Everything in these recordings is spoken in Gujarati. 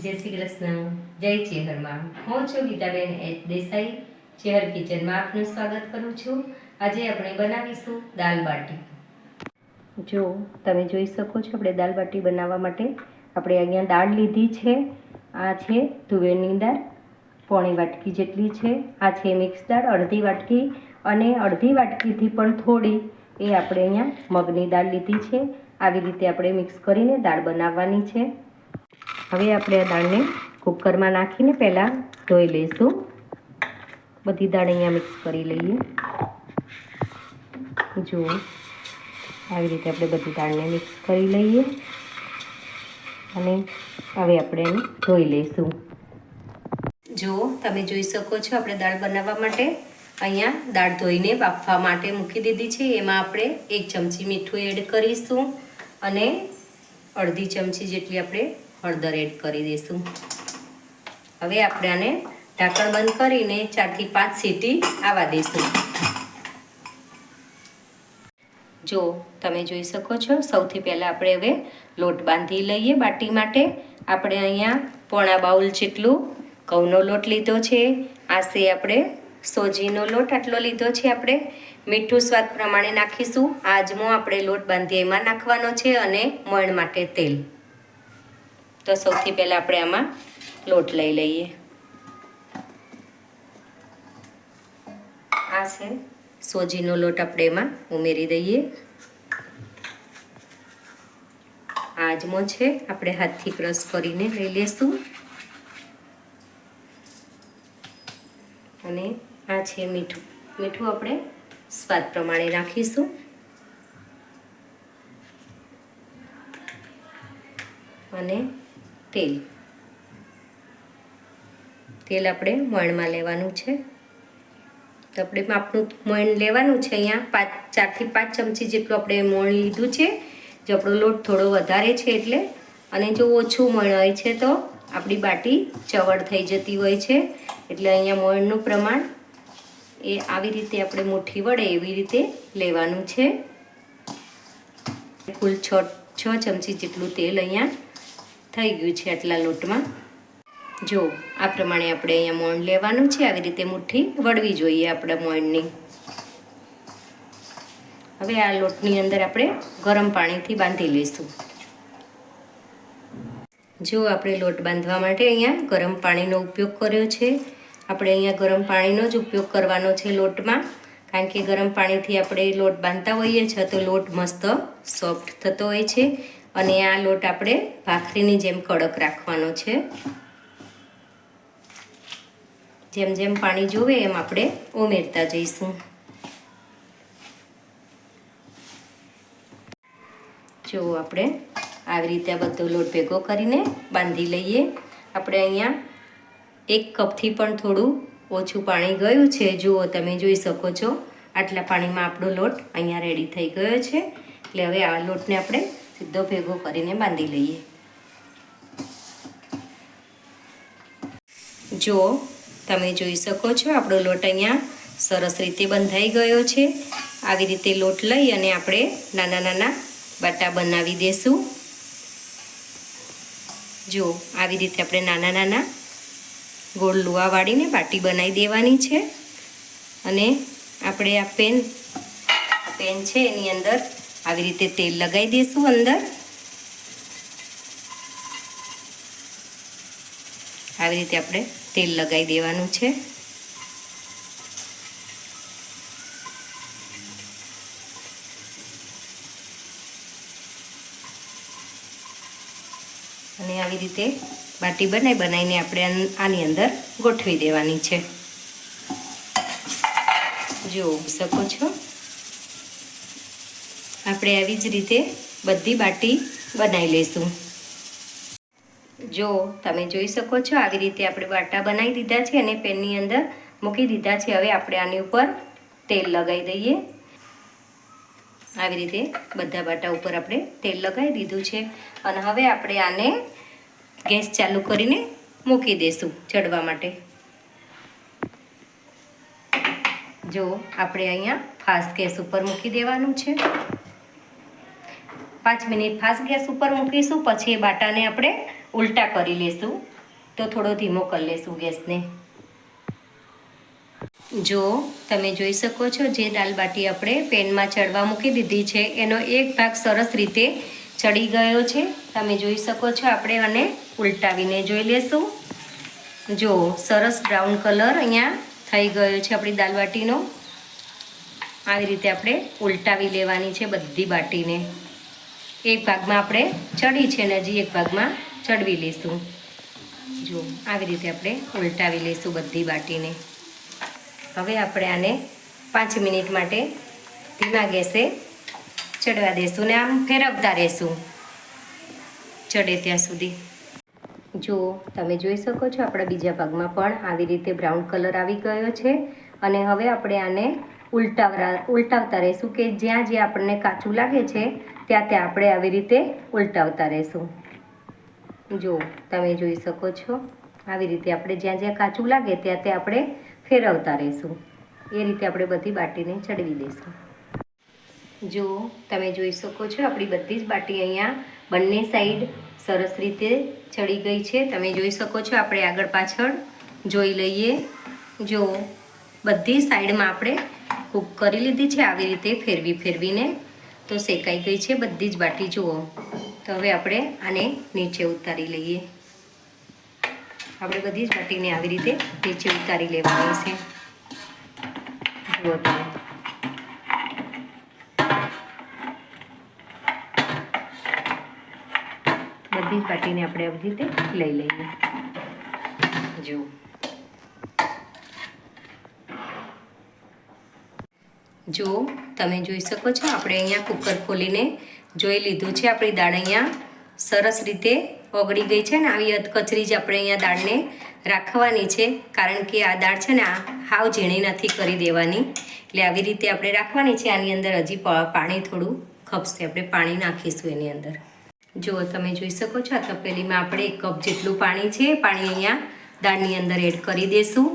જય શ્રી કૃષ્ણ, જય ચેહરમાં. હું છું ગીતાબેન એચ દેસાઈ. ચેહર કિચનમાં આપનું સ્વાગત કરું છું. આજે આપણે બનાવીશું દાલ બાટી. જો તમે જોઈ શકો છો, આપણે દાલ બાટી બનાવવા માટે આપણે અહીંયા દાળ લીધી છે. આ છે તુવેરની દાળ, પોણી વાટકી જેટલી છે. આ છે મિક્સ દાળ અડધી વાટકી, અને અડધી વાટકીથી પણ થોડી એ આપણે અહીંયા મગની દાળ લીધી છે. આવી રીતે આપણે મિક્સ કરીને દાળ બનાવવાની છે. હવે આપણે આ દાળને કુકરમાં નાખીને પહેલાં ધોઈ લઈશું. બધી દાળ અહીંયા મિક્સ કરી લઈએ. જુઓ, આવી રીતે આપણે બધી દાળને મિક્સ કરી લઈએ અને હવે આપણે એને ધોઈ લઈશું. જુઓ, તમે જોઈ શકો છો, આપણે દાળ બનાવવા માટે અહીંયા દાળ ધોઈને બાફવા માટે મૂકી દીધી છે. એમાં આપણે 1 ચમચી મીઠું એડ કરીશું અને અડધી ચમચી જેટલી આપણે હળદર એડ કરી દઈશું. હવે આપણે આને ઢાંકણ બંધ કરીને 4 થી 5 સીટી આવવા દઈશું. જો તમે જોઈ શકો છો, સૌથી પહેલાં આપણે હવે લોટ બાંધી લઈએ બાટી માટે. આપણે અહીંયા પોણા બાઉલ જેટલું ઘઉંનો લોટ લીધો છે. આ છે આપણે સોજીનો લોટ, આટલો લીધો છે. આપણે મીઠું સ્વાદ પ્રમાણે નાખીશું. આજમો આપણે લોટ બાંધીએ એમાં નાખવાનો છે, અને મોણ માટે તેલ. તો સૌથી પહેલાં આપણે આમાં લોટ લઈ લઈએ. આ છે સોજીનો લોટ, આપણે એમાં ઉમેરી દઈએ. આજમો છે, આપણે હાથથી ક્રશ કરીને લઈ લેશું. અને આ છે મીઠું. મીઠું આપણે સ્વાદ પ્રમાણે નાખીશું. અને તેલ આપણે મોણમાં લેવાનું છે. તો આપણે માપનું મોણ લેવાનું છે. અહીંયા 4 થી 5 ચમચી જેટલું આપણે મોણ લીધું છે. જો આપણો લોટ થોડો વધારે છે એટલે, અને જો ઓછું મોણ હોય છે તો આપણી બાટી ચવડ થઈ જતી હોય છે. એટલે અહીંયા મોણનું પ્રમાણ એ આવી રીતે આપણે મુઠ્ઠી વડે એવી રીતે લેવાનું છે. કુલ 6 ચમચી જેટલું તેલ અહીંયા થઈ ગયું છે આટલા લોટમાં. જો આ પ્રમાણે આપણે અહીંયા મોણ લેવાનું છે. આવી રીતે મુઠ્ઠી વળવી જોઈએ આપણા મોણની. હવે આ લોટની અંદર આપણે ગરમ પાણીથી બાંધી લઈશું. જો આપણે લોટ બાંધવા માટે અહીંયા ગરમ પાણીનો ઉપયોગ કર્યો છે. આપણે અહીંયા ગરમ પાણીનો જ ઉપયોગ કરવાનો છે લોટમાં, કારણ કે ગરમ પાણીથી આપણે લોટ બાંધતા હોઈએ છીએ તો લોટ મસ્ત સોફ્ટ થતો હોય છે. અને આ લોટ આપણે ભાખરીની જેમ કડક રાખવાનો છે. જેમ જેમ પાણી જોવે એમ આપણે ઉમેરતા જઈશું. જો આપણે આવી રીતે આ બધો લોટ ભેગો કરીને બાંધી લઈએ. આપણે અહીંયા 1 કપથી પણ થોડું ઓછું પાણી ગયું છે. જુઓ, તમે જોઈ શકો છો, આટલા પાણીમાં આપણો લોટ અહીંયા રેડી થઈ ગયો છે. એટલે હવે આ લોટને આપણે સીધો ભેગો કરીને બાંધી લઈએ. જો તમે જોઈ શકો છો, આપણો લોટ અહીંયા સરસ રીતે બંધાઈ ગયો છે. આવી રીતે લોટ લઈ અને આપણે નાના નાના બાટા બનાવી દઈશું. જો આવી રીતે આપણે નાના નાના ગોળ લુવા વાળીને બાટી બનાવી દેવાની છે. અને આપણે આ પેન છે એની અંદર આવી રીતે તેલ લગાવી દઈશું અંદર. આવી રીતે આપણે તેલ લગાવી દેવાનું છે. અને આવી રીતે બાટી બનાવીને આપણે આની અંદર ગોઠવી દેવાની છે. જોઈ શકો છો, આપણે આવી જ રીતે બધી બાટી બનાવી લઈશું. જો તમે જોઈ શકો છો, આવી રીતે આપણે બાટા બનાવી દીધા છે અને પેનની અંદર મૂકી દીધા છે. હવે આપણે આની ઉપર તેલ લગાવી દઈએ. આવી રીતે બધા બાટા ઉપર આપણે તેલ લગાવી દીધું છે. અને હવે આપણે આને ગેસ ચાલુ કરીને મૂકી દઈશું ચડવા માટે. જો આપણે અહીંયા ફાસ્ટ ગેસ ઉપર મૂકી દેવાનું છે. 5 મિનિટ ફાસ્ટ ગેસ ઉપર મૂકીશું. પછી એ બાટાને આપણે ઉલટા કરી લેશું. તો થોડો ધીમો કરી લેશું ગેસને. જો તમે જોઈ શકો છો, જે દાલ બાટી આપણે પેનમાં ચડવા મૂકી દીધી છે એનો એક ભાગ સરસ રીતે ચડી ગયો છે. તમે જોઈ શકો છો. આપણે આને ઉલટાવીને જોઈ લેશું. જો સરસ બ્રાઉન કલર અહીંયા થઈ ગયો છે આપણી દાલ બાટીનો. આવી રીતે આપણે ઉલટાવી લેવાની છે બધી બાટીને. એક ભાગમાં આપણે ચડી છે ને હજી એક ભાગમાં ચડવી લઈશું. જો આવી રીતે આપણે ઉલટાવી લઈશું બધી બાટીને. હવે આપણે આને 5 મિનિટ માટે ધીમા ગેસે ચડવા દઈશું ને આમ ફેરવતા રહેશું ચડે ત્યાં સુધી. જો તમે જોઈ શકો છો, આપણા બીજા ભાગમાં પણ આવી રીતે બ્રાઉન કલર આવી ગયો છે. અને હવે આપણે આને ઉલટાવતા રહીશું કે જ્યાં જ્યાં આપણને કાચું લાગે છે ત્યાં ત્યાં આપણે આવી રીતે ઉલટાવતા રહીશું. જો તમે જોઈ શકો છો, આવી રીતે આપણે જ્યાં જ્યાં કાચું લાગે ત્યાં ત્યાં આપણે ફેરવતા રહીશું. એ રીતે આપણે બધી બાટીને ચડવી દઈશું. જો તમે જોઈ શકો છો, આપણી બધી જ બાટી અહીંયા બંને સાઈડ સરસ રીતે ચડી ગઈ છે. તમે જોઈ શકો છો. આપણે આગળ પાછળ જોઈ લઈએ. જો બધી સાઈડમાં આપણે કૂક કરી લીધી છે. આવી રીતે ફેરવીને તો શેકાઈ ગઈ છે બધી જ બાટી. જુઓ. તો હવે આપણે આને નીચે ઉતારી લઈએ. આપણે બધી જ બાટીને આવી રીતે નીચે ઉતારી લેવાની છે. જુઓ તમે. બધી જ બાટીને આપણે આવી રીતે લઈ લઈએ. જુઓ. જો તમે જોઈ શકો છો, આપણે અહીંયા કુકર ખોલીને જોઈ લીધું છે. આપણી દાળ અહીંયા સરસ રીતે ઓગળી ગઈ છે ને આવી અધકચરી જ આપણે અહીંયા દાળને રાખવાની છે. કારણ કે આ દાળ છે ને હાવ ઝીણી નથી કરી દેવાની. એટલે આવી રીતે આપણે રાખવાની છે. આની અંદર હજી પાણી થોડું ખપશે. આપણે પાણી નાખીશું એની અંદર. જો તમે જોઈ શકો છો, આ તપેલીમાં આપણે 1 કપ જેટલું પાણી છે. પાણી અહીંયા દાળની અંદર એડ કરી દઈશું.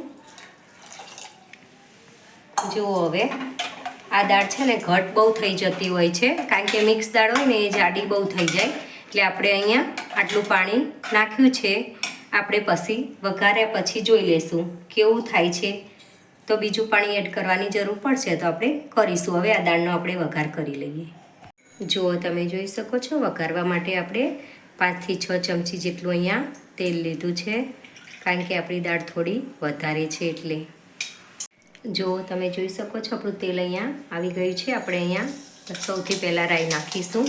જુઓ. હવે આ દાળ છે ને ઘટ બહુ થઈ જતી હોય છે, કારણ કે મિક્સ દાળ હોય ને એ જાડી બહુ થઈ જાય. એટલે આપણે અહીંયા આટલું પાણી નાખ્યું છે. આપણે પછી વઘાર્યા પછી જોઈ લેશું કેવું થાય છે. તો બીજું પાણી એડ કરવાની જરૂર પડશે તો આપણે કરીશું. હવે આ દાળનો આપણે વઘાર કરી લઈએ. જુઓ તમે જોઈ શકો છો, વઘારવા માટે આપણે 5 થી 6 ચમચી જેટલું અહીંયા તેલ લીધું છે, કારણ કે આપણી દાળ થોડી વધારે છે એટલે. જો તમે જોઈ શકો છો, આપણું તેલ અહીંયા આવી ગયું છે. આપણે અહીંયા સૌથી પહેલાં રાઈ નાખીશું.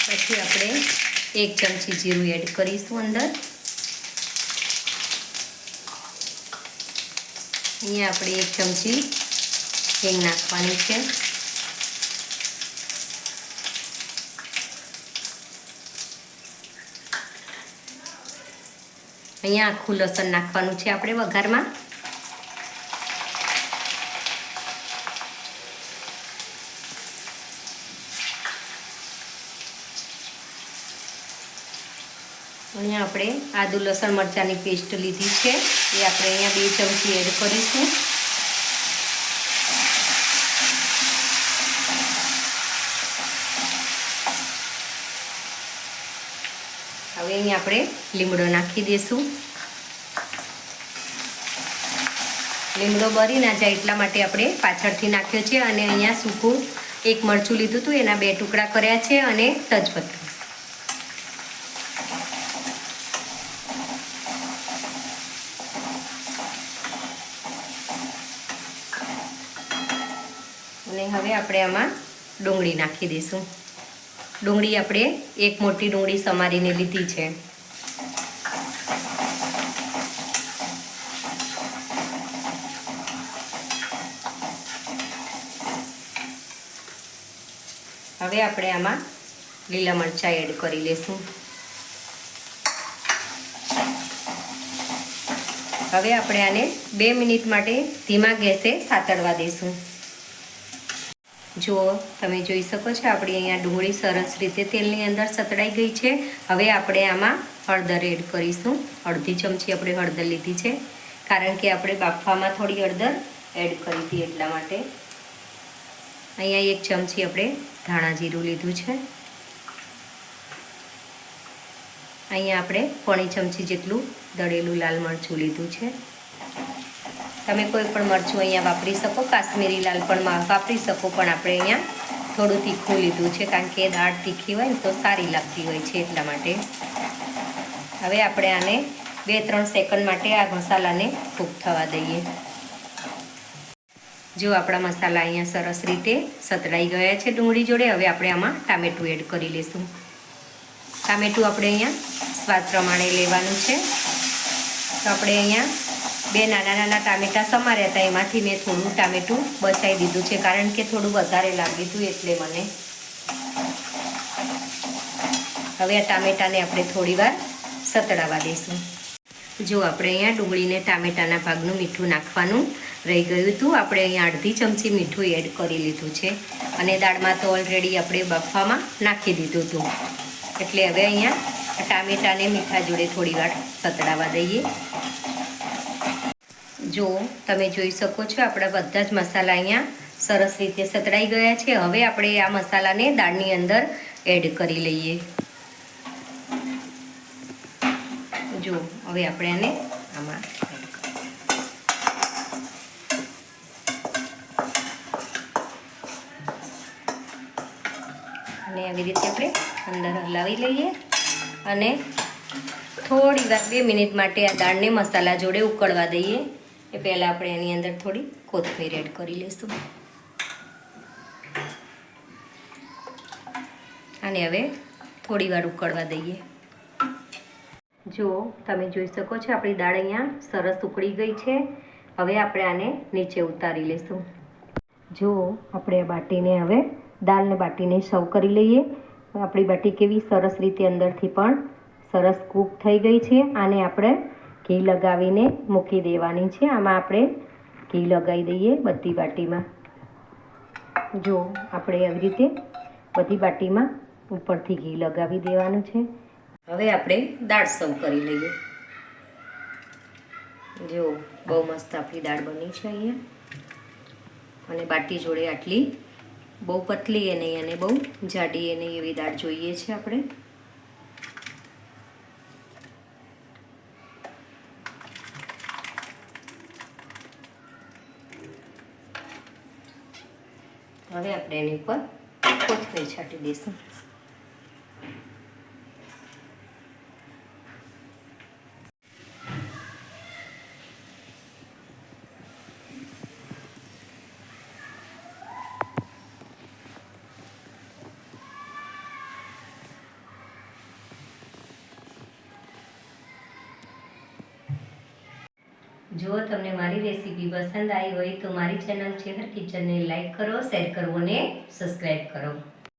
પછી આપણે 1 ચમચી જીરું એડ કરીશું અંદર. અહીંયા આપણે 1 ચમચી હિંગ નાખવાની છે. અહીંયા આખું લસણ નાખવાનું છે આપણે વઘારમાં. અહીંયા આપણે આદુ લસણ મરચાંની પેસ્ટ લીધી છે, એ આપણે અહીંયા 2 ચમચી એડ કરીશું. હવે અહીંયા આપણે લીમડો નાખી દઈશું. લીમડો બળી ના જાય એટલા માટે આપણે પાછળથી નાખ્યો છે. અને અહીંયા સૂકું 1 મરચું લીધું હતું, એના 2 ટુકડા કર્યા છે, અને તજપત્તા. અને હવે આપણે આમાં ડુંગળી નાખી દઈશું. ડુંગળી આપણે 1 મોટી ડુંગળી સમારીને લીધી છે. હવે આપણે આમાં લીલા મરચાં એડ કરી લઈશું. હવે આપણે આને 2 મિનિટ માટે ધીમા ગેસે સાતળવા દઈશું. જુઓ તમે જોઈ શકો છો, આપણી અહીંયા ડુંગળી સરસ રીતે તેલની અંદર સતળાઈ ગઈ છે. હવે આપણે આમાં હળદર એડ કરીશું. અડધી ચમચી આપણે હળદર લીધી છે, કારણ કે આપણે બાફવામાં થોડી હળદર એડ કરી હતી એટલા માટે. અહીંયા 1 ચમચી આપણે ધાણા જીરું લીધું છે. અહીંયા આપણે પોણી ચમચી જેટલું દળેલું લાલ મરચું લીધું છે. તમે કોઈ પણ મરચું અહીંયા વાપરી શકો, કાશ્મીરી લાલ પણ વાપરી શકો, પણ આપણે અહીંયા થોડું તીખું લીધું છે કારણ કે દાળ તીખી હોય ને તો સારી લાગતી હોય છે એટલા માટે. હવે આપણે આને 2-3 સેકન્ડ માટે આ મસાલાને કૂક થવા દઈએ. જો આપણા મસાલા અહીંયા સરસ રીતે સતળાઈ ગયા છે ડુંગળી જોડે. હવે આપણે આમાં ટામેટું એડ કરી લઈશું. ટામેટું આપણે અહીંયા સ્વાદ પ્રમાણે લેવાનું છે. તો આપણે અહીંયા 2 નાના ટામેટાં સમાર્યા હતા, એમાંથી મેં થોડું ટામેટું બચાવી દીધું છે કારણ કે થોડું વધારે લાગ્યું હતું એટલે મને. હવે આ ટામેટાને આપણે થોડીવાર સતળાવા દઈશું. જો આપણે અહીંયા ડુંગળીને ટામેટાના ભાગનું મીઠું નાખવાનું રહી ગયું હતું. આપણે અહીંયા અડધી ચમચી મીઠું એડ કરી લીધું છે અને દાળમાં તો ઓલરેડી આપણે બફામાં નાખી દીધું હતું. એટલે હવે અહીંયા ટામેટાને મીઠા જોડે થોડીવાર સતળાવા દઈએ. જો તમે જોઈ શકો છો આપણા બધા જ મસાલા અહીંયા સરસ રીતે સતળાઈ ગયા છે. હવે આપણે આ મસાલાને દાળની અંદર એડ કરી લઈએ. જો હવે આપણે આને આમાં એડ કરીએ અને આવી રીતે આપણે અંદર હલાવી લઈએ અને થોડી વાર 2 મિનિટ માટે આ દાળને મસાલા જોડે ઉકળવા દઈએ. એ પહેલાં આપણે એની અંદર થોડી કોથમીર એડ કરી લઈશું. અને હવે થોડી વાર ઉકળવા દઈએ. જો તમે જોઈ શકો છો આપણી દાળ અહીંયા સરસ ઉકળી ગઈ છે. હવે આપણે આને નીચે ઉતારી લઈશું. જો આપણે આ બાટીને હવે દાળને બાટીને સર્વ કરી લઈએ. આપણી બાટી કેવી સરસ રીતે અંદરથી પણ સરસ કૂક થઈ ગઈ છે. આને આપણે ઘી લગાવીને મૂકી દેવાની છે. આમાં આપણે ઘી લગાવી દઈએ બધી બાટીમાં. જો આપણે આવી રીતે બધી બાટીમાં ઉપરથી ઘી લગાવી દેવાનું છે. હવે આપણે દાળ સર્વ કરી લઈએ. જો બહુ મસ્ત આપણી દાળ બની છે અહીંયા. અને બાટી જોડે આટલી બહુ પતલી એ નહીં અને બહુ જાડી એ નહીં એવી દાળ જોઈએ છે આપણે. હવે આપણે એની ઉપર કોથમીર છાંટી દઈશું. જો તમને મારી રેસીપી પસંદ આવી હોય તો મારી ચેનલ ચેહર કિચનને લાઈક કરો, શેર કરો અને સબસ્ક્રાઈબ કરો.